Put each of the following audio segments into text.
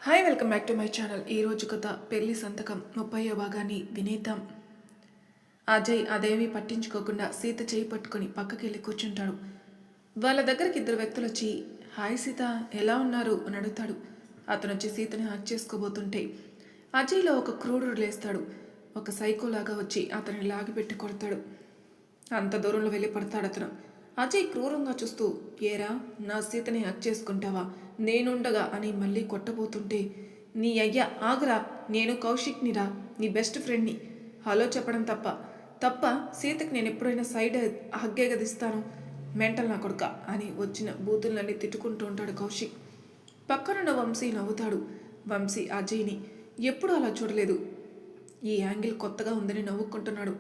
Hi welcome back to my channel. ఈరోజు కథ పెళ్లి సంతకం 30వ భాగాన్ని వినేద్దాం. అజయ్ అదేమీ పట్టించుకోకుండా సీత చేయి పట్టుకుని పక్కకి వెళ్ళి కూర్చుంటాడు. వాళ్ళ దగ్గరికి ఇద్దరు వ్యక్తులు వచ్చి హాయ్ సీత ఎలా ఉన్నారు అని అడుగుతాడు. అతను వచ్చి సీతని హక్ చేసుకోబోతుంటే అజయ్లో ఒక క్రూరుడు లేస్తాడు. ఒక సైకోలాగా వచ్చి అతన్ని లాగిపెట్టి కొడతాడు. అంత దూరంలో వెళ్ళి పడతాడు అతను. అజయ్ క్రూరంగా చూస్తూ ఏరా నా సీతని హక్ చేసుకుంటావా నేనుండగా అని మళ్ళీ కొట్టబోతుంటే నీ అయ్యా ఆగురా, నేను కౌశిక్నిరా, నీ బెస్ట్ ఫ్రెండ్ని, హలో చెప్పడం తప్ప సీతకి నేను ఎప్పుడైనా సైడ్ హగ్గే గదిస్తాను, మెంటల్ నా కొడుక అని వచ్చిన బూతులన్నీ తిట్టుకుంటూ ఉంటాడు కౌశిక్. పక్కనున్న వంశీ నవ్వుతాడు. వంశీ అజయ్ని ఎప్పుడూ అలా చూడలేదు, ఈ యాంగిల్ కొత్తగా ఉందని నవ్వుకుంటున్నాడు.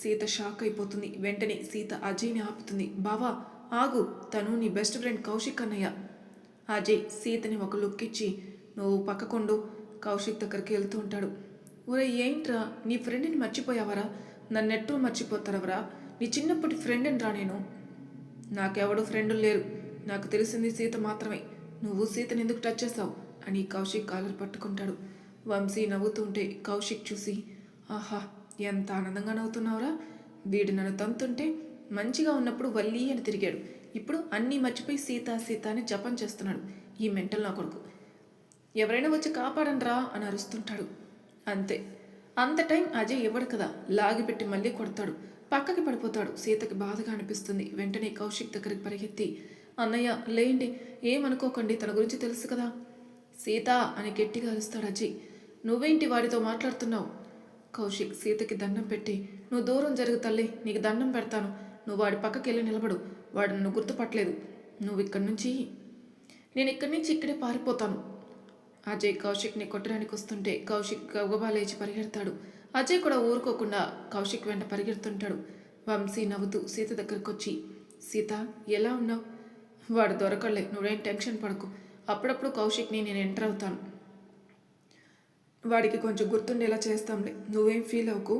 సీత షాక్ అయిపోతుంది. వెంటనే సీత అజయ్ని ఆపుతుంది. బావా ఆగు, తను నీ బెస్ట్ ఫ్రెండ్ కౌశిక్ అన్నయ్య. అజయ్ సీతని ఒక లుక్ ఇచ్చి నువ్వు పక్కకొండు కౌశిక్ దగ్గరికి వెళ్తూ ఉంటాడు. ఒరే ఏంట్రా నీ ఫ్రెండ్ని మర్చిపోయావరా, నన్నెట్టూ మర్చిపోతారవరా, నీ చిన్నప్పటి ఫ్రెండ్ని రా నేను. నాకెవడు ఫ్రెండ్లు లేరు, నాకు తెలిసింది సీత మాత్రమే, నువ్వు సీతని ఎందుకు టచ్ చేసావు అని కౌశిక్ కాలర్ పట్టుకుంటాడు. వంశీ నవ్వుతుంటే కౌశిక్ చూసి ఆహా ఎంత ఆనందంగా నవ్వుతున్నావురా, వీడు నన్ను తంతుంటే మంచిగా ఉన్నప్పుడు వల్లి అని తిరిగాడు, ఇప్పుడు అన్నీ మర్చిపోయి సీత సీత అని జపం చేస్తున్నాడు, ఈ మెంటల్ నా కొడుకు, ఎవరైనా వచ్చి కాపాడండ్రా అని అరుస్తుంటాడు. అంతే, అంత టైం అజయ్ ఇవ్వడు కదా, లాగిపెట్టి మళ్ళీ కొడతాడు. పక్కకి పడిపోతాడు. సీతకి బాధగా అనిపిస్తుంది. వెంటనే కౌశిక్ దగ్గరికి పరిగెత్తి అన్నయ్య లేండి, ఏమనుకోకండి, తన గురించి తెలుసు కదా. సీత అని గట్టిగా అరుస్తాడు అజయ్. నువ్వేంటి వాడితో మాట్లాడుతున్నావు? కౌశిక్ సీతకి దండం పెట్టి నువ్వు దూరం జరుగు తల్లి, నీకు దండం పెడతాను, నువ్వు వాడి పక్కకి వెళ్ళి నిలబడు, వాడు నన్ను గుర్తుపట్టలేదు, నేను ఇక్కడి నుంచి ఇక్కడే పారిపోతాను. అజయ్ కౌశిక్ని కొట్టడానికి వస్తుంటే కౌశిక్ గబగబా లేచి పరిగెడతాడు. అజయ్ కూడా ఊరుకోకుండా కౌశిక్ వెంట పరిగెడుతుంటాడు. వంశీ నవ్వుతూ సీత దగ్గరకు వచ్చి సీత ఎలా ఉన్నావు? వాడు దొరకలే, నువ్వేం టెన్షన్ పడకు, అప్పుడప్పుడు కౌశిక్ని నేను ఎంటర్ అవుతాను, వాడికి కొంచెం గుర్తుండేలా చేస్తాంలే, నువ్వేం ఫీల్ అవ్వకు.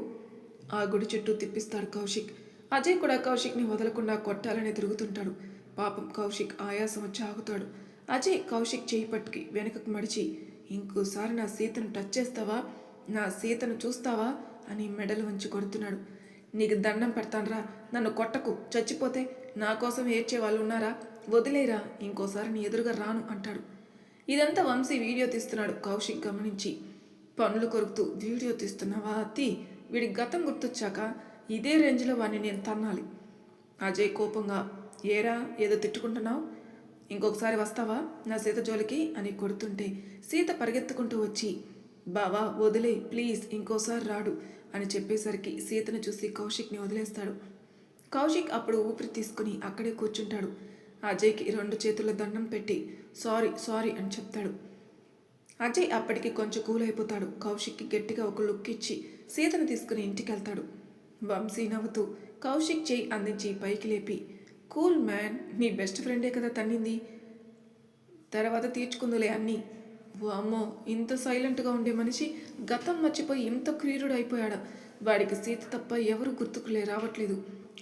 ఆ గుడి చుట్టూ తిప్పిస్తాడు కౌశిక్. అజయ్ కూడా కౌశిక్ని వదలకుండా కొట్టాలని తిరుగుతుంటాడు. పాపం కౌశిక్ ఆయాసం వచ్చి ఆగుతాడు. అజయ్ కౌశిక్ చేయి పట్టుకి వెనకకు మడిచి ఇంకోసారి నా సీతను టచ్ చేస్తావా, నా సీతను చూస్తావా అని మెడలు వంచి కొడుతున్నాడు. నీకు దండం పెడతానరా, నన్ను కొట్టకు, చచ్చిపోతే నా కోసం ఏడ్చే వాళ్ళు ఉన్నారా, వదిలేరా, ఇంకోసారి నీ ఎదురుగా రాను అంటాడు. ఇదంతా వంశీ వీడియో తీస్తున్నాడు. కౌశిక్ గమనించి పనులు కొరుకుతూ వీడియో తీస్తున్నావా అత్తి, వీడి గతం గుర్తొచ్చాక ఇదే రేంజ్లో వాడిని నేను తన్నాలి. అజయ్ కోపంగా ఏరా ఏదో తిట్టుకుంటున్నావు, ఇంకొకసారి వస్తావా నా సీత జోలికి అని కొడుతుంటే సీత పరిగెత్తుకుంటూ వచ్చి బావా వదిలే ప్లీజ్, ఇంకోసారి రాడు అని చెప్పేసరికి సీతను చూసి కౌశిక్ని వదిలేస్తాడు. కౌశిక్ అప్పుడు ఊపిరి తీసుకుని అక్కడే కూర్చుంటాడు. అజయ్కి 2 చేతుల దండం పెట్టి సారీ అని చెప్తాడు. అజయ్ అప్పటికి కొంచెం కూల్ అయిపోతాడు. కౌశిక్కి గట్టిగా ఒక లుక్ ఇచ్చి సీతను తీసుకుని ఇంటికి వెళ్తాడు. వంశీ నవ్వుతూ కౌశిక్ చేయి అందించి పైకి లేపి కూల్ మ్యాన్, నీ బెస్ట్ ఫ్రెండే కదా తన్నింది, తర్వాత తీర్చుకుందులే అన్నీ. అమ్మో, ఇంత సైలెంట్గా ఉండే మనిషి గతం మర్చిపోయి ఇంత క్రూరుడు అయిపోయాడు, వాడికి సీత తప్ప ఎవరు గుర్తుకులే రావట్లేదు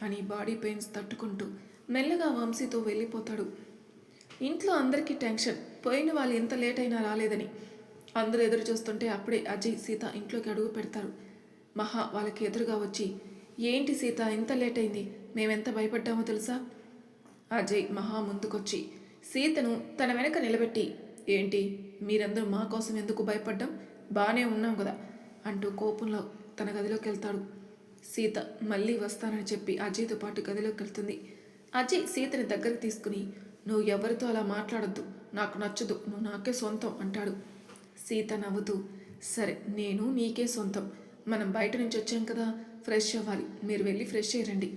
అని బాడీ పెయిన్స్ తట్టుకుంటూ మెల్లగా వంశీతో వెళ్ళిపోతాడు. ఇంట్లో అందరికీ టెన్షన్, పోయిన వాళ్ళు ఎంత లేట్ అయినా రాలేదని. అందరూ ఎదురు చూస్తుంటే అప్పుడే అజయ్ సీత ఇంట్లోకి అడుగు పెడతారు. మహా వాళ్ళకి ఎదురుగా వచ్చి ఏంటి సీత ఇంత లేట్ అయింది, మేమెంత భయపడ్డామో తెలుసా? అజయ్ మహా ముందుకొచ్చి సీతను తన వెనక నిలబెట్టి ఏంటి మీరందరూ మా కోసం ఎందుకు భయపడ్డాం, బాగానే ఉన్నాం కదా అంటూ కోపంలో తన గదిలోకి వెళ్తాడు. సీత మళ్ళీ వస్తానని చెప్పి అజయ్తో పాటు గదిలోకి వెళ్తుంది. అజయ్ సీతని దగ్గరికి తీసుకుని నువ్వు ఎవరితో అలా మాట్లాడద్దు, నాకు నచ్చదు, నువ్వు నాకే సొంతం అంటాడు. సీత నవ్వుతూ సరే నేను నీకే సొంతం, మనం బయట నుంచి వచ్చాం కదా, ఫ్రెష్ అవ్వాలి, మీరు వెళ్ళి ఫ్రెష్ అయ్యండి.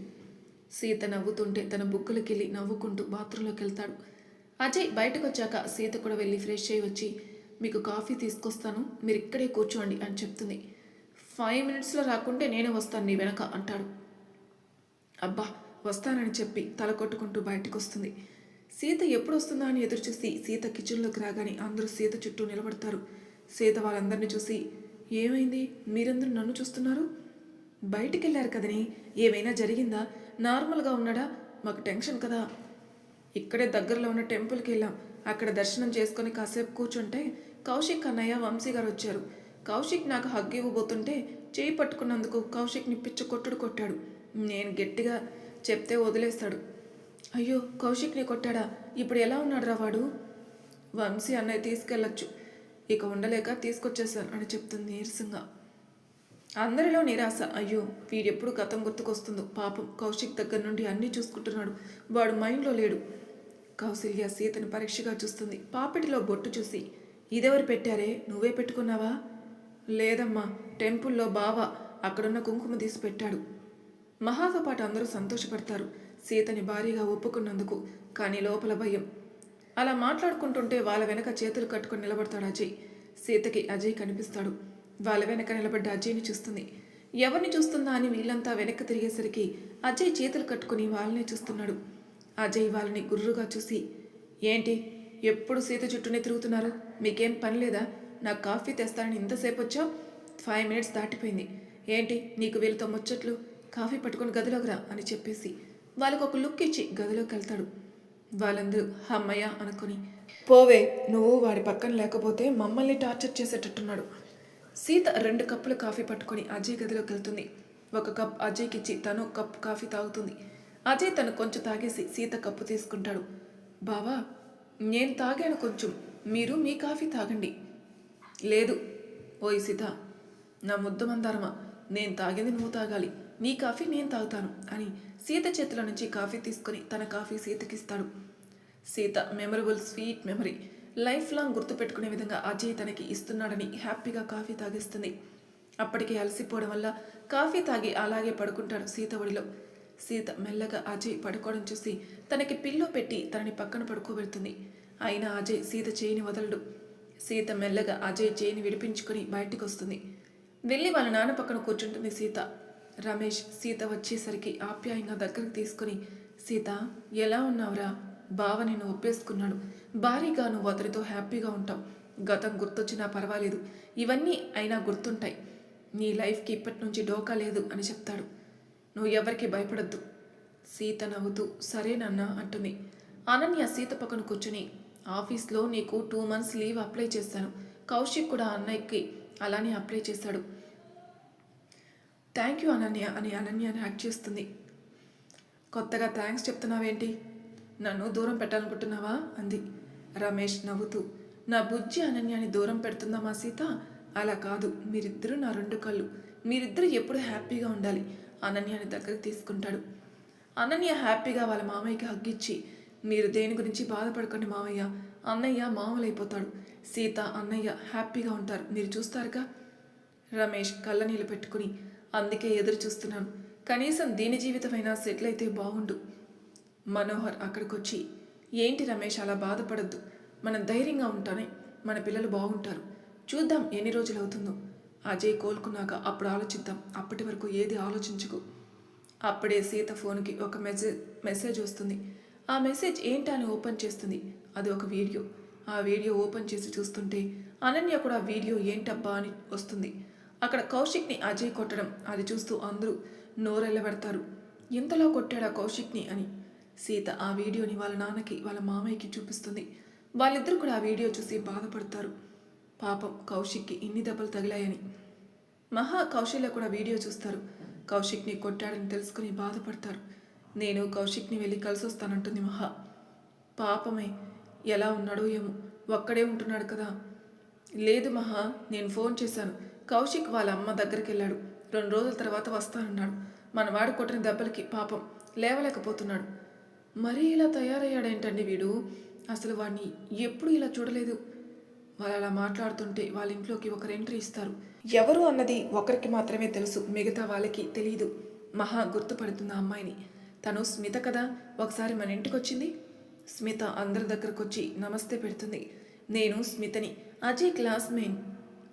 సీత నవ్వుతుంటే తన బుక్కులకి వెళ్ళి నవ్వుకుంటూ బాత్రూంలోకి వెళ్తాడు. అజయ్ బయటకు వచ్చాక సీత కూడా వెళ్ళి ఫ్రెష్ అయ్యి వచ్చి మీకు కాఫీ తీసుకొస్తాను, మీరు ఇక్కడే కూర్చోండి అని చెప్తుంది. 5 మినిట్స్లో రాకుంటే నేనే వస్తాను నీ వెనక అంటాడు. అబ్బా వస్తానని చెప్పి తల కొట్టుకుంటూ బయటకు వస్తుంది. సీత ఎప్పుడు వస్తుందా అని ఎదురుచూసి సీత కిచెన్లోకి రాగానే అందరూ సీత చుట్టూ నిలబడతారు. సీత వాళ్ళందరినీ చూసి ఏమైంది, మీరందరూ నన్ను చూస్తున్నారు, బయటికి వెళ్ళారు కదని, ఏమైనా జరిగిందా, నార్మల్గా ఉన్నాడా, మాకు టెన్షన్ కదా, ఇక్కడే దగ్గరలో ఉన్న టెంపుల్కి వెళ్ళాం, అక్కడ దర్శనం చేసుకొని కాసేపు కూర్చుంటే కౌశిక్ అన్నయ్య వంశీ గారు వచ్చారు. కౌశిక్ నాకు హగ్ ఇవ్వబోతుంటే చేయి పట్టుకున్నందుకు కౌశిక్ని పిచ్చ కొట్టుడు కొట్టాడు. నేను గట్టిగా చెప్తే వదిలేస్తాడు. అయ్యో, కౌశిక్ని కొట్టాడా? ఇప్పుడు ఎలా ఉన్నాడు రా వాడు? వంశీ అన్నయ్య తీసుకెళ్ళొచ్చు, ఇక ఉండలేక తీసుకొచ్చేశాను అని చెప్తుంది నీరసంగా. అందరిలో నిరాశ. అయ్యో, వీడెప్పుడు గతం గుర్తుకొస్తుందో. పాపం కౌశిక్ దగ్గర నుండి అన్నీ చూసుకుంటున్నాడు, వాడు మైండ్లో లేడు. కౌసల్య సీతను పరీక్షగా చూస్తుంది. పాపిటిలో బొట్టు చూసి, ఇదెవరు పెట్టారే, నువ్వే పెట్టుకున్నావా? లేదమ్మా, టెంపుల్లో బావ అక్కడున్న కుంకుమ తీసి పెట్టాడు. మహాతో పాటు అందరూ సంతోషపడతారు సీతని భారీగా ఒప్పుకున్నందుకు. కానీ లోపల భయం. అలా మాట్లాడుకుంటుంటే వాళ్ళ వెనక చేతులు కట్టుకొని నిలబడతాడు అజయ్. సీతకి అజయ్ కనిపిస్తాడు. వాళ్ళ వెనక నిలబడ్డ అజయ్ని చూస్తుంది. ఎవరిని చూస్తుందా అని వీళ్ళంతా వెనక్కి తిరిగేసరికి అజయ్ చేతులు కట్టుకుని వాళ్ళనే చూస్తున్నాడు. అజయ్ వాళ్ళని గుర్రుగా చూసి, ఏంటి ఎప్పుడు సీత చుట్టూనే తిరుగుతున్నారు? మీకేం పని లేదా? నాకు కాఫీ తెస్తానని ఇంతసేపు వచ్చావు? 5 minutes దాటిపోయింది. ఏంటి నీకు వీళ్ళతో ముచ్చట్లు? కాఫీ పట్టుకొని గదిలోకి రా అని చెప్పేసి వాళ్ళకు ఒక లుక్ ఇచ్చి గదిలోకి వెళ్తాడు. వాళ్ళందరూ అమ్మయ్య అనుకుని, పోవే, నువ్వు వాడి పక్కన లేకపోతే మమ్మల్ని టార్చర్ చేసేటట్టున్నాడు. సీత 2 కప్పులు కాఫీ పట్టుకొని అజయ్ గదిలోకి వెళ్తుంది. ఒక కప్ అజయ్కి ఇచ్చి తను కప్పు కాఫీ తాగుతుంది. అజయ్ తను కొంచెం తాగేసి సీత కప్పు తీసుకుంటాడు. బావా, నేను తాగాను కొంచెం, మీరు మీ కాఫీ తాగండి. లేదు, ఓయ్ సీత, నా ముద్దు మందారమా, నేను తాగింది నువ్వు తాగాలి, నీ కాఫీ నేను తాగుతాను అని సీత చేతుల నుంచి కాఫీ తీసుకుని తన కాఫీ సీతకిస్తాడు. Sita memorable sweet memory, life long గుర్తుపెట్టుకునే విధంగా అజయ్ తనకి ఇస్తున్నాడని హ్యాపీగా కాఫీ తాగిస్తుంది. అప్పటికే అలసిపోవడం వల్ల కాఫీ తాగి అలాగే పడుకుంటాడు సీత ఒడిలో. సీత మెల్లగా అజయ్ పడుకోవడం చూసి తనకి పిల్లో పెట్టి తనని పక్కన పడుకోబెడుతుంది. అయినా అజయ్ సీత చేయిని వదలడు. సీత మెల్లగా అజయ్ చేయిని విడిపించుకుని బయటికి వస్తుంది. వెళ్ళి వాళ్ళ నాన్న పక్కన కూర్చుంటుంది సీత. రమేష్ సీత వచ్చేసరికి ఆప్యాయంగా దగ్గరకు తీసుకుని, సీత ఎలా ఉన్నావురా? బావ నిన్ను ఒప్పేసుకున్నాడు, భారీగా నువ్వు అతనితో హ్యాపీగా ఉంటావు. గతం గుర్తొచ్చినా పర్వాలేదు, ఇవన్నీ అయినా గుర్తుంటాయి. నీ లైఫ్కి ఇప్పటి నుంచి డోకా లేదు అని చెప్తాడు. నువ్వు ఎవరికి భయపడద్దు. సీత నవ్వుతూ సరేనన్నా అంటుంది. అనన్య సీత పక్కన కూర్చుని, ఆఫీస్లో నీకు 2 months లీవ్ అప్లై చేశాను, కౌశిక్ కూడా అన్నయ్యకి అలానే అప్లై చేశాడు. థ్యాంక్ యూ అనన్య అని అనన్యని యాక్ట్ చేస్తుంది. కొత్తగా థ్యాంక్స్ చెప్తున్నావేంటి? నన్ను దూరం పెట్టాలనుకుంటున్నావా అంది. రమేష్ నవ్వుతూ, నా బుజ్జి అనన్యని దూరం పెడుతుందా మా సీత? అలా కాదు, మీరిద్దరూ నా 2 కళ్ళు, మీరిద్దరూ ఎప్పుడు హ్యాపీగా ఉండాలి. అనన్యని దగ్గరికి తీసుకుంటాడు. అనన్య హ్యాపీగా వాళ్ళ మామయ్యకి హగ్గిచ్చి, మీరు దేని గురించి బాధపడకండి మామయ్య, అన్నయ్య మామూలైపోతాడు, సీత అన్నయ్య హ్యాపీగా ఉంటారు, మీరు చూస్తారుగా. రమేష్ కళ్ళనీళ్ళు పెట్టుకుని, అందుకే ఎదురు చూస్తున్నాను, కనీసం దీని జీవితమైనా సెటిల్ అయితే బాగుండు. మనోహర్ అక్కడికొచ్చి, ఏంటి రమేష్ అలా బాధపడద్దు, మనం ధైర్యంగా ఉంటానే, మన పిల్లలు బాగుంటారు, చూద్దాం ఎన్ని రోజులు అవుతుందో. అజయ్ కోలుకున్నాక అప్పుడు ఆలోచిద్దాం, అప్పటి వరకు ఏది ఆలోచించుకు. అప్పుడే సీత ఫోన్కి ఒక మెసేజ్ వస్తుంది. ఆ మెసేజ్ ఏంటా అని ఓపెన్ చేస్తుంది. అది ఒక వీడియో. ఆ వీడియో ఓపెన్ చేసి చూస్తుంటే అనన్య కూడా వీడియో ఏంటబ్బా అని వస్తుంది. అక్కడ కౌశిక్ని అజయ్ కొట్టడం అది చూస్తూ అందరూ నోరెళ్ళబెడతారు. ఇంతలో కొట్టాడా కౌశిక్ని అని. సీత ఆ వీడియోని వాళ్ళ నాన్నకి వాళ్ళ మామయ్యకి చూపిస్తుంది. వాళ్ళిద్దరూ కూడా ఆ వీడియో చూసి బాధపడతారు. పాపం కౌశిక్కి ఇన్ని దెబ్బలు తగిలాయని. మహా కౌశల్య కూడా వీడియో చూస్తారు. కౌశిక్ని కొట్టాడని తెలుసుకుని బాధపడతారు. నేను కౌశిక్ని వెళ్ళి కలిసి వస్తానంటుంది మహా. పాపమే, ఎలా ఉన్నాడో ఏమో, ఒక్కడే ఉంటున్నాడు కదా. లేదు మహా, నేను ఫోన్ చేశాను, కౌశిక్ వాళ్ళ అమ్మ దగ్గరికి వెళ్ళాడు, 2 రోజుల తర్వాత వస్తానన్నాడు. మనవాడు కొట్టిన దెబ్బలకి పాపం లేవలేకపోతున్నాడు. మరీ ఇలా తయారయ్యాడేంటండి వీడు? అసలు వాడిని ఎప్పుడు ఇలా చూడలేదు. వాళ్ళు అలా మాట్లాడుతుంటే వాళ్ళ ఇంట్లోకి ఒకరు ఎంట్రీ ఇస్తారు. ఎవరు అన్నది ఒకరికి మాత్రమే తెలుసు, మిగతా వాళ్ళకి తెలియదు. మహా గుర్తుపడుతుంది ఆ అమ్మాయిని. తను స్మిత కదా, ఒకసారి మన ఇంటికి వచ్చింది. స్మిత అందరి దగ్గరకు వచ్చి నమస్తే పెడుతుంది. నేను స్మితని, అజయ్ క్లాస్మేట్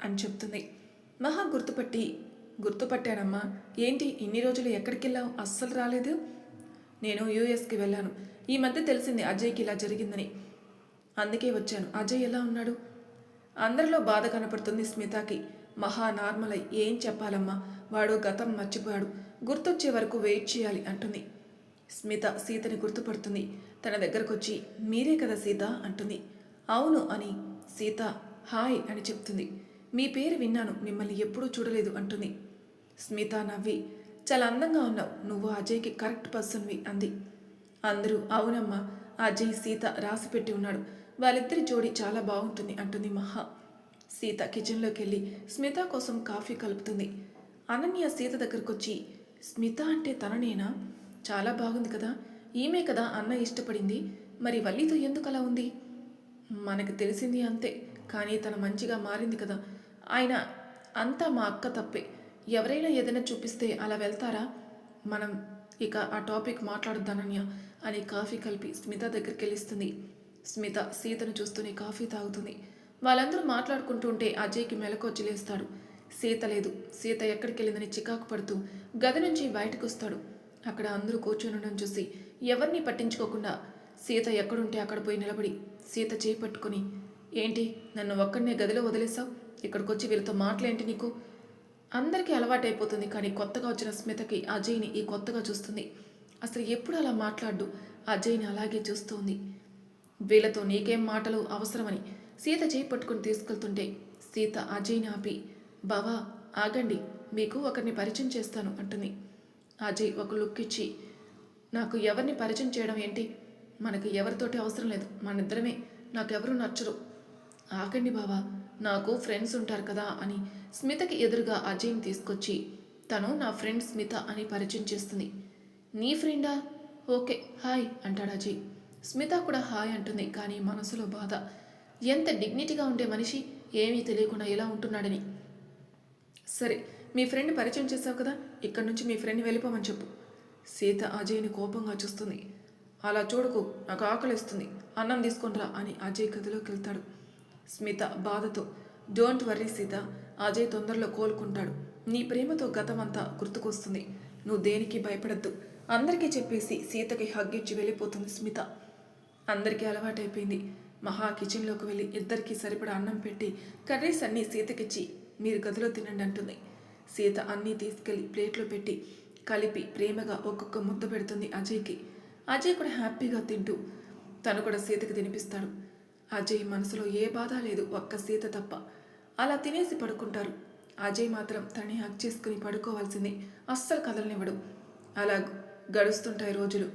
అని చెప్తుంది. మహా గుర్తుపట్టానమ్మా. ఏంటి ఇన్ని రోజులు ఎక్కడికి వెళ్ళావు, అస్సలు రాలేదు? నేను యూఎస్కి వెళ్ళాను, ఈ మధ్య తెలిసింది అజయ్కి ఇలా జరిగిందని, అందుకే వచ్చాను. అజయ్ ఎలా ఉన్నాడు? అందరిలో బాధ కనపడుతుంది స్మితకి. మహా నార్మల్ అయి, ఏం చెప్పాలమ్మా, వాడు గతం మర్చిపోయాడు, గుర్తొచ్చే వరకు వెయిట్ చేయాలి అంటుంది. స్మిత సీతని గుర్తుపడుతుంది. తన దగ్గరకు వచ్చి, మీరే కదా సీత అంటుంది. అవును అని సీత హాయ్ అని చెప్తుంది. మీ పేరు విన్నాను, మిమ్మల్ని ఎప్పుడూ చూడలేదు అంటుంది. స్మిత నవ్వి చాలా అందంగా ఉన్నావు, నువ్వు అజయ్కి కరెక్ట్ పర్సన్వి అంది. అందరూ అవునమ్మా, అజయ్ సీత రాసిపెట్టి ఉన్నాడు, వాళ్ళిద్దరి జోడి చాలా బాగుంటుంది అంటుంది మహా. సీత కిచెన్లోకి వెళ్ళి స్మిత కోసం కాఫీ కలుపుతుంది. అనన్య సీత దగ్గరకు వచ్చి స్మిత అంటే తననేనా, చాలా బాగుంది కదా, ఈమె కదా అన్న ఇష్టపడింది, మరి వల్లితో ఎందుకు అలా ఉంది? మనకు తెలిసింది అంతే, కానీ తను మంచిగా మారింది కదా, ఆయన అంతా మా అక్క తప్పే, ఎవరైనా ఏదైనా చూపిస్తే అలా వెళ్తారా, మనం ఇక ఆ టాపిక్ మాట్లాడొద్దనన్య అని కాఫీ కలిపి స్మిత దగ్గరికి వెళ్ళిస్తుంది. స్మిత సీతను చూస్తూనే కాఫీ తాగుతుంది. వాళ్ళందరూ మాట్లాడుకుంటూ ఉంటే అజయ్కి మెలకువచ్చి లేస్తాడు. సీత లేదు, సీత ఎక్కడికి వెళ్ళిందని చికాకు పడుతూ గది నుంచి బయటకు వస్తాడు. అక్కడ అందరూ కూర్చొని ఉండడం చూసి ఎవరిని పట్టించుకోకుండా సీత ఎక్కడుంటే అక్కడ పోయి నిలబడి సీత చేయి పట్టుకుని ఏంటి నన్ను ఒక్కడనే గదిలో వదిలేసావు, ఇక్కడికి వచ్చి వీళ్ళతో మాటలేంటి నీకు? అందరికీ అలవాటైపోతుంది, కానీ కొత్తగా వచ్చిన స్మితకి అజయ్ని ఈ కొత్తగా చూస్తుంది. అసలు ఎప్పుడు అలా మాట్లాడు, అజయ్ని అలాగే చూస్తుంది. వీళ్ళతో నీకేం మాటలు అవసరమని సీత చేయి పట్టుకుని తీసుకెళ్తుంటే సీత అజయ్ని ఆపి బావా ఆగండి, మీకు ఒకరిని పరిచయం చేస్తాను అంటుంది. అజయ్ ఒక లుక్ ఇచ్చి నాకు ఎవరిని పరిచయం చేయడం ఏంటి, మనకి ఎవరితోటి అవసరం లేదు, మనిద్దరమే, నాకెవరూ నచ్చరు. ఆగండి బావా, నాకు ఫ్రెండ్స్ ఉంటారు కదా అని స్మితకి ఎదురుగా అజయ్ని తీసుకొచ్చి తను నా ఫ్రెండ్ స్మిత అని పరిచయం చేస్తుంది. నీ ఫ్రెండా, ఓకే హాయ్ అంటాడు అజయ్. స్మిత కూడా హాయ్ అంటుంది, కానీ మనసులో బాధ, ఎంత డిగ్నిటీగా ఉండే మనిషి ఏమీ తెలియకుండా ఎలా ఉంటున్నాడని. సరే మీ ఫ్రెండ్ పరిచయం చేసావు కదా, ఇక్కడి నుంచి మీ ఫ్రెండ్ని వెళ్ళిపోమని చెప్పు. సీత అజయ్ని కోపంగా చూస్తుంది. అలా చూడకు, నాకు ఆకలిస్తుంది, అన్నం తీసుకొనిరా అని అజయ్ గదిలోకి వెళ్తాడు. స్మిత బాధతో డోంట్ వర్రీ సీత, అజయ్ తొందరలో కోలుకుంటాడు, నీ ప్రేమతో గతమంతా గుర్తుకొస్తుంది, నువ్వు దేనికి భయపడద్దు అందరికీ చెప్పేసి సీతకి హగ్గిచ్చి వెళ్ళిపోతుంది స్మిత. అందరికీ అలవాటైపోయింది. మహా కిచెన్లోకి వెళ్ళి ఇద్దరికీ సరిపడా అన్నం పెట్టి కర్రీస్ అన్నీ సీతకిచ్చి మీరు గదిలో తినండి అంటుంది. సీత అన్నీ తీసుకెళ్లి ప్లేట్లో పెట్టి కలిపి ప్రేమగా ఒక్కొక్క ముద్ద పెడుతుంది అజయ్కి. అజయ్ కూడా హ్యాపీగా తింటూ తను కూడా సీతకి తినిపిస్తాడు. అజయ్ మనసులో ఏ బాధ లేదు, ఒక్క సీత తప్ప. అలా తినేసి పడుకుంటారు. అజయ్ మాత్రం తనని హగ్ చేసుకుని పడుకోవాల్సింది, అస్సలు కదలనివ్వడు. అలా గడుస్తుంటాయి రోజులు.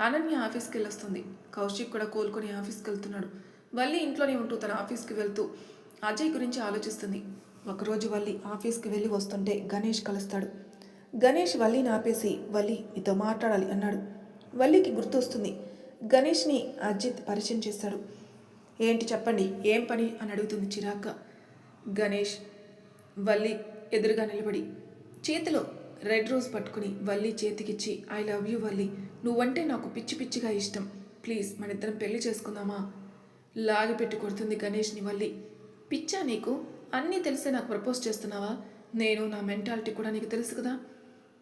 అనన్య ఆఫీస్కి వెళ్ళొస్తుంది. కౌశిక్ కూడా కోలుకొని ఆఫీస్కి వెళ్తున్నాడు. వల్లి ఇంట్లోనే ఉంటూ తన ఆఫీస్కి వెళ్తూ అజయ్ గురించి ఆలోచిస్తుంది. ఒకరోజు వల్లి ఆఫీస్కి వెళ్ళి వస్తుంటే గణేష్ కలుస్తాడు. గణేష్ వల్లిని ఆపేసి వల్లి నీతో మాట్లాడాలి అన్నాడు. వల్లికి గుర్తొస్తుంది. గణేష్ని అజిత్ పరిచయం చేశాడు. ఏంటి చెప్పండి, ఏం పని అని అడుగుతుంది చిరాగ్గా. గణేష్ వల్లి ఎదురుగా నిలబడి చేతిలో రెడ్ రోజ్ పట్టుకుని వల్లి చేతికిచ్చి ఐ లవ్ యూ వల్లి, నువ్వంటే నాకు పిచ్చి పిచ్చిగా ఇష్టం, ప్లీజ్ మనిద్దరం పెళ్లి చేసుకుందామా? లాగిపెట్టి కొడుతుంది గణేష్ని వల్లి. పిచ్చా నీకు, అన్నీ తెలిసే నాకు ప్రపోజ్ చేస్తున్నావా? నేను నా మెంటాలిటీ కూడా నీకు తెలుసు కదా.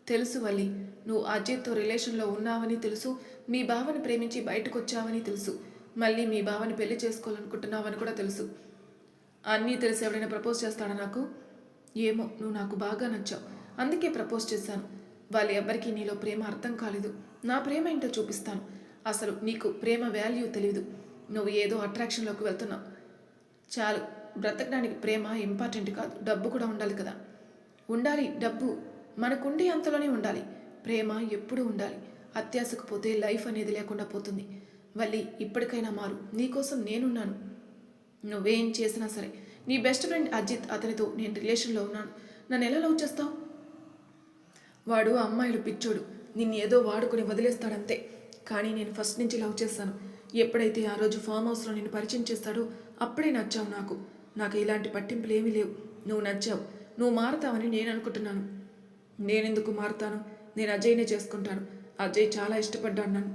తెలుసు వల్లి, నువ్వు అజిత్తో రిలేషన్లో ఉన్నావని తెలుసు, మీ బావని ప్రేమించి బయటకు వచ్చావని తెలుసు, మళ్ళీ మీ బావని పెళ్లి చేసుకోవాలనుకుంటున్నావని కూడా తెలుసు. అన్నీ తెలిసి ఎవరైనా ప్రపోజ్ చేస్తాడా నాకు? ఏమో, నువ్వు నాకు బాగా నచ్చావు, అందుకే ప్రపోజ్ చేశాను. వాళ్ళు ఎవ్వరికీ నీలో ప్రేమ అర్థం కాలేదు, నా ప్రేమ ఏంటో చూపిస్తాను. అసలు నీకు ప్రేమ వాల్యూ తెలియదు, నువ్వు ఏదో అట్రాక్షన్లోకి వెళ్తున్నావు. చాలు, బ్రతకడానికి ప్రేమ ఇంపార్టెంట్ కాదు, డబ్బు కూడా ఉండాలి కదా. ఉండాలి, డబ్బు మనకుండే అంతలోనే ఉండాలి, ప్రేమ ఎప్పుడూ ఉండాలి. అత్యాశకు పోతే లైఫ్ అనేది లేకుండా పోతుంది. వల్లి ఇప్పటికైనా మారు, నీకోసం నేనున్నాను. నువ్వేం చేసినా సరే, నీ బెస్ట్ ఫ్రెండ్ అజిత్, అతనితో నేను రిలేషన్లో ఉన్నాను, నన్ను ఎలా లవ్ చేస్తావు? వాడు అమ్మాయిలు పిచ్చోడు, నిన్ను ఏదో వాడుకొని వదిలేస్తాడంతే. కానీ నేను ఫస్ట్ నుంచి లవ్ చేస్తాను. ఎప్పుడైతే ఆ రోజు ఫామ్ హౌస్లో నిన్ను పరిచయం చేస్తాడో అప్పుడే నచ్చావు నాకు. నాకు ఇలాంటి పట్టింపులు ఏమీ లేవు. నువ్వు నచ్చావు, నువ్వు మారుతావని నేను అనుకుంటున్నాను. నేనెందుకు మారుతాను? నేను అజయ్నే చేసుకుంటాను. అజయ్ చాలా ఇష్టపడ్డాడు నన్ను,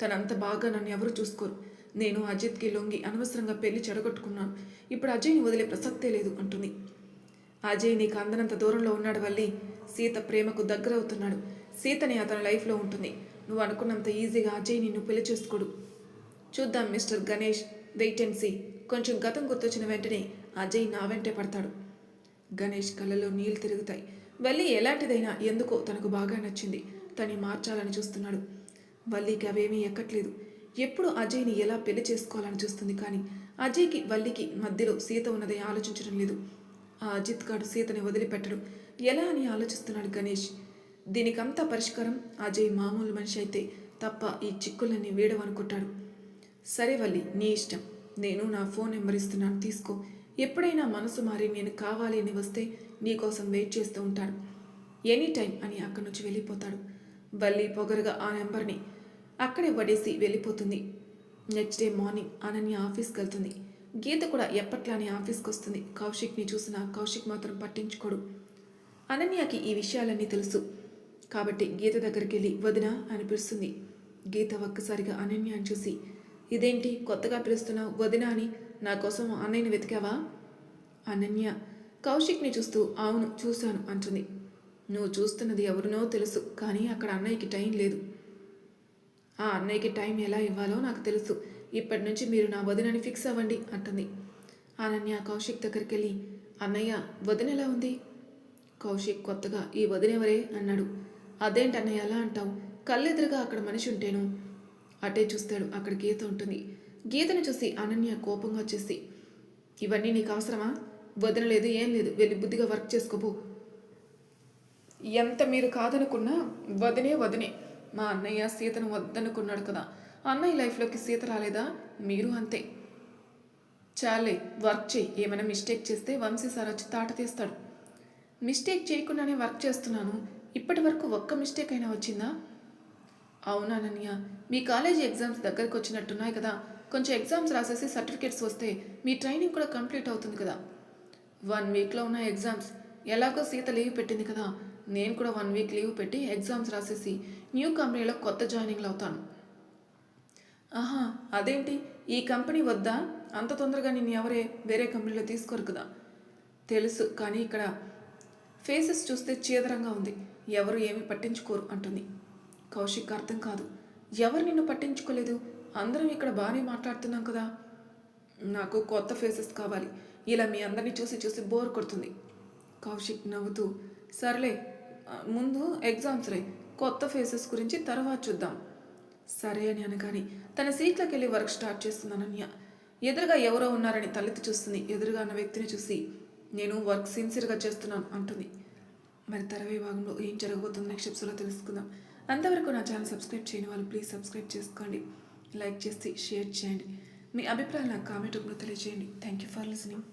తనంత బాగా నన్ను ఎవరు చూసుకోరు. నేను అజిత్కి లొంగి అనవసరంగా పెళ్లి చెడగొట్టుకున్నాను. ఇప్పుడు అజయ్ని వదిలే ప్రసక్తే లేదు అంటుంది. అజయ్ నీకు అందనంత దూరంలో ఉన్నాడు వల్లి, సీత ప్రేమకు దగ్గర అవుతున్నాడు. సీతని అతని లైఫ్లో ఉంటుంది. నువ్వు అనుకున్నంత ఈజీగా అజయ్ నిన్ను పెళ్లి చేసుకోడు. చూద్దాం mister Ganesh, wait and see. కొంచెం గతం గుర్తొచ్చిన వెంటనే అజయ్ నా వెంటే పడతాడు. గణేష్ కళ్ళలో నీళ్లు తిరుగుతాయి. వల్లి ఎలాంటిదైనా ఎందుకో తనకు బాగా నచ్చింది. తని మార్చాలని చూస్తున్నాడు. వల్లికి అవేమీ ఎక్కట్లేదు. ఎప్పుడు అజయ్ని ఎలా పెళ్లి చేసుకోవాలని చూస్తుంది, కానీ అజయ్కి వల్లికి మధ్యలో సీత ఉన్నది ఆలోచించడం లేదు. ఆ అజిత్ గాడు సీతని వదిలిపెట్టడు ఎలా అని ఆలోచిస్తున్నాడు గణేష్. దీనికంతా పరిష్కారం అజయ్ మామూలు మనిషి అయితే తప్ప ఈ చిక్కులన్నీ వేయడమనుకుంటాడు. సరే వల్లి, నీ ఇష్టం. నేను నా ఫోన్ నెంబర్ ఇస్తున్నాను, తీసుకో. ఎప్పుడైనా మనసు మారి నేను కావాలి అని వస్తే నీకోసం వెయిట్ చేస్తూ ఉంటాను ఎనీ టైం అని అక్కడి నుంచి వెళ్ళిపోతాడు. వల్లి పొగరుగా ఆ నెంబర్ని అక్కడే వడేసి వెళ్ళిపోతుంది. నెక్స్ట్ డే మార్నింగ్ అనన్య ఆఫీస్కి వెళ్తుంది. గీత కూడా ఎప్పట్లానే ఆఫీస్కి వస్తుంది. కౌశిక్ని చూసిన కౌశిక్ మాత్రం పట్టించుకోడు. అనన్యకి ఈ విషయాలన్నీ తెలుసు కాబట్టి గీత దగ్గరికి వెళ్ళి వదినా అని పిలుస్తుంది. గీత ఒక్కసారిగా అనన్యని చూసి, ఇదేంటి కొత్తగా పిలుస్తున్నావు వదినా అని, నా కోసం అన్నయ్యని వెతికావా? అనన్య కౌశిక్ని చూస్తూ అవును చూశాను అంటుంది. నువ్వు చూస్తున్నది ఎవరినో తెలుసు, కానీ అక్కడ అన్నయ్యకి టైం లేదు. ఆ అన్నయ్యకి టైం ఎలా ఇవ్వాలో నాకు తెలుసు. ఇప్పటి నుంచి మీరు నా వదినని ఫిక్స్ అవ్వండి అంటుంది. అనన్య కౌశిక్ దగ్గరికి వెళ్ళి, అన్నయ్య వదిన ఎలా ఉంది? కౌశిక్ కొత్తగా ఈ వదినెవరే అన్నాడు. అదేంటి అన్నయ్య అలా అంటావు? కళ్ళెదురుగా అక్కడ మనిషి ఉంటేను. అటే చూస్తాడు, అక్కడ గీత ఉంటుంది. గీతను చూసి అనన్య కోపంగా వచ్చేసి, ఇవన్నీ నీకు అవసరమా? వదిన లేదు ఏం లేదు, వెళ్ళి బుద్ధిగా వర్క్ చేసుకోబో. ఎంత మీరు కాదనుకున్నా వదినే వదినే. మా అన్నయ్య సీతను వద్దనుకున్నాడు కదా, అన్నయ్య లైఫ్లోకి సీత రాలేదా? మీరు అంతే. చాలే వర్క్ చేయి. ఏమైనా మిస్టేక్ చేస్తే వంశీ సార్ వచ్చి తాట తీస్తాడు. మిస్టేక్ చేయకుండానే వర్క్ చేస్తున్నాను. ఇప్పటి వరకు ఒక్క మిస్టేక్ అయినా వచ్చిందా? అవునా అనన్య, మీ కాలేజీ ఎగ్జామ్స్ దగ్గరకు వచ్చినట్టున్నాయి కదా, కొంచెం ఎగ్జామ్స్ రాసేసి సర్టిఫికేట్స్ వస్తే మీ ట్రైనింగ్ కూడా కంప్లీట్ అవుతుంది కదా. 1 వీక్లో ఉన్న ఎగ్జామ్స్, ఎలాగో సీత లీవ్ పెట్టింది కదా, నేను కూడా 1 వీక్ లీవ్ పెట్టి ఎగ్జామ్స్ రాసేసి న్యూ కంపెనీలో కొత్త జాయినింగ్లు అవుతాను. ఆహా, అదేంటి ఈ కంపెనీ వద్దా? అంత తొందరగా నిన్ను ఎవరే వేరే కంపెనీలో తీసుకోరు కదా. తెలుసు, కానీ ఇక్కడ ఫేసెస్ చూస్తే చీదరంగా ఉంది, ఎవరు ఏమీ పట్టించుకోరు అంటుంది. కౌశిక్ అర్థం కాదు. ఎవరు నిన్ను పట్టించుకోలేదు? అందరం ఇక్కడ బాగానే మాట్లాడుతున్నాం కదా. నాకు కొత్త ఫేసెస్ కావాలి, ఇలా మీ అందరినీ చూసి చూసి బోర్ కొడుతుంది. కౌశిక్ నవ్వుతూ, సర్లే ముందు ఎగ్జామ్స్ రే, కొత్త ఫేసెస్ గురించి తర్వాత చూద్దాం. సరే అని అనగానే తన సీట్లోకి వెళ్ళి వర్క్ స్టార్ట్ చేస్తుంది అనన్య. ఎదురుగా ఎవరో ఉన్నారని తలెత్తి చూస్తుంది. ఎదురుగా ఉన్న వ్యక్తిని చూసి, నేను వర్క్ సిన్సియర్గా చేస్తున్నాను అంటుంది. మరి తర్వే భాగంలో ఏం జరగబోతుందో నెక్స్ట్ ఎపిసోడ్లో తెలుసుకుందాం. అంతవరకు నా ఛానల్ సబ్స్క్రైబ్ చేయని వాళ్ళు ప్లీజ్ సబ్స్క్రైబ్ చేసుకోండి, లైక్ చేసి షేర్ చేయండి. మీ అభిప్రాయాలు నాకు కామెంట్ రూపంలో తెలియజేయండి. Thank you for listening.